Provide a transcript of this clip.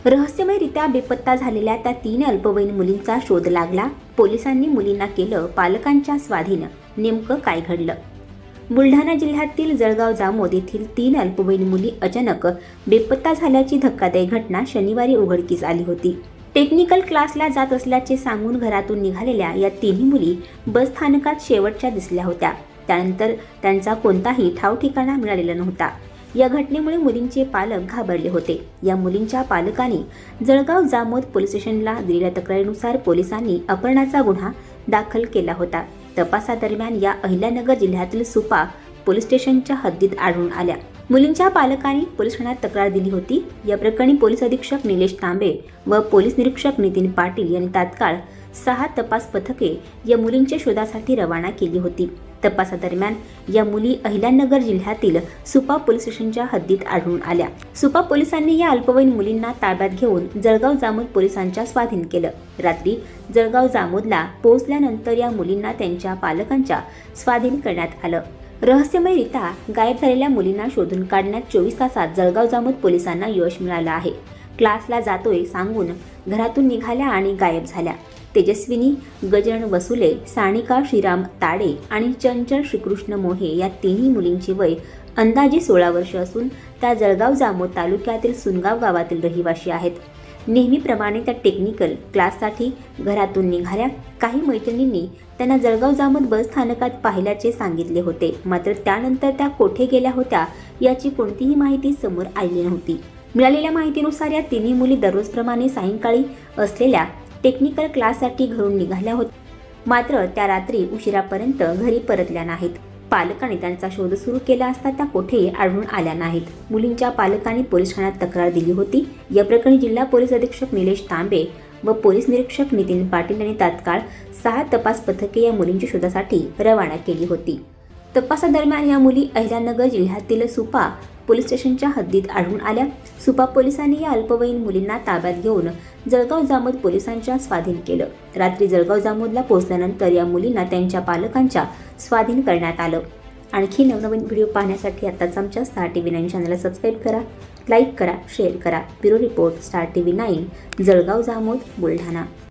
रहस्यमयरित्या बेपत्ता झालेल्या त्या 3 अल्पवयीन मुलींचा शोध लागला. पोलिसांनी मुलींना केलं पालकांच्या स्वाधीन. नेमकं काय घडलं? बुलढाणा जिल्ह्यातील जळगाव जामोद येथील 3 अल्पवयीन मुली अचानक बेपत्ता झाल्याची धक्कादायक घटना शनिवारी उघडकीस आली होती. टेक्निकल क्लासला जात असल्याचे सांगून घरातून निघालेल्या या तिन्ही मुली बस स्थानकात शेवटच्या दिसल्या होत्या. त्यानंतर त्यांचा कोणताही ठावठिकाणा मिळालेला नव्हता. या घटनेमुळे मुलींचे पालक घाबरले होते. या मुलींच्या पालकांनी जळगाव जामोद पोलीस स्टेशनला दिलेल्या तक्रारीनुसार पोलिसांनी अपहरणाचा गुन्हा दाखल केला होता. तपासादरम्यान या अहिल्यानगर जिल्ह्यातील सुपा पोलीस स्टेशनच्या हद्दीत आढळून आल्या. मुलींच्या पालकांनी पोलीस ठाण्यात तक्रार दिली होती. या प्रकरणी पोलीस अधीक्षक निलेश तांबे व पोलीस निरीक्षक नितीन पाटील यांनी तात्काळ 6 तपास पथके या मुलींच्या शोधासाठी रवाना केली होती. तपासादरम्यान या मुली अहिल्यानगर जिल्ह्यातील सुपा पोलीस स्टेशनच्या हद्दीत आढळून आल्या. सुपा पोलिसांनी या अल्पवयीन मुलींना ताब्यात घेऊन जळगाव जामोद पोलिसांच्या स्वाधीन केलं. रात्री जळगाव जामोदला पोहोचल्यानंतर या मुलींना त्यांच्या पालकांच्या स्वाधीन करण्यात आलं. रहस्यमयरित्या गायब झालेल्या मुलींना शोधून काढण्यात 24 तासात जळगाव जामोद पोलिसांना यश मिळालं आहे. क्लासला जातोय सांगून घरातून निघाल्या आणि गायब झाल्या. तेजस्विनी गजानन वसुले, सानिका श्रीराम ताडे आणि चंचल श्रीकृष्ण मोहे या तिन्ही मुलींचे वय अंदाजे 16 वर्ष असून त्या जळगाव जामोद तालुक्यातील सुनगाव गावातील रहिवासी आहेत. नेहमीप्रमाणे त्या टेक्निकल क्लाससाठी घरातून निघाल्या. काही मैत्रिणींनी त्यांना जळगाव जामोद बस स्थानकात पाहिल्याचे सांगितले होते. मात्र त्यानंतर त्या कोठे गेल्या होत्या याची कोणतीही माहिती समोर आली नव्हती. मिळालेल्या माहितीनुसार या तिन्ही मुली दररोजप्रमाणे सायंकाळी असलेल्या टेक्निकल क्लाससाठी घरून निघाल्या होत्या. मात्र त्या रात्री उशिरापर्यंत घरी परतल्या नाहीत. पालकांनी त्यांचा शोध सुरू केला असता त्या कोठेही आढळून आल्या नाहीत. मुलींच्या पालकांनी पोलीस ठाण्यात तक्रार दिली होती. या प्रकरणी जिल्हा पोलीस अधीक्षक निलेश तांबे व पोलीस निरीक्षक नितीन पाटील यांनी तात्काळ 6 तपास पथके या मुलींच्या शोधासाठी रवाना केली होती. तपासादरम्यान या मुली अहिल्यानगर जिल्ह्यातील सुपा पोलीस स्टेशनच्या हद्दीत आढळून आल्या. सुपा पोलिसांनी या अल्पवयीन मुलींना ताब्यात घेऊन जळगाव जामोद पोलिसांच्या स्वाधीन केलं. रात्री जळगाव जामोदला पोहोचल्यानंतर या मुलींना त्यांच्या पालकांच्या स्वाधीन करण्यात आलं. आणखी नवनवीन व्हिडिओ पाहण्यासाठी आताच आमच्या स्टार TV 9 चॅनलला सबस्क्राईब करा, लाईक करा, शेअर करा. Bureau report, star TV 9, Jalgaon Jamod, Buldhana.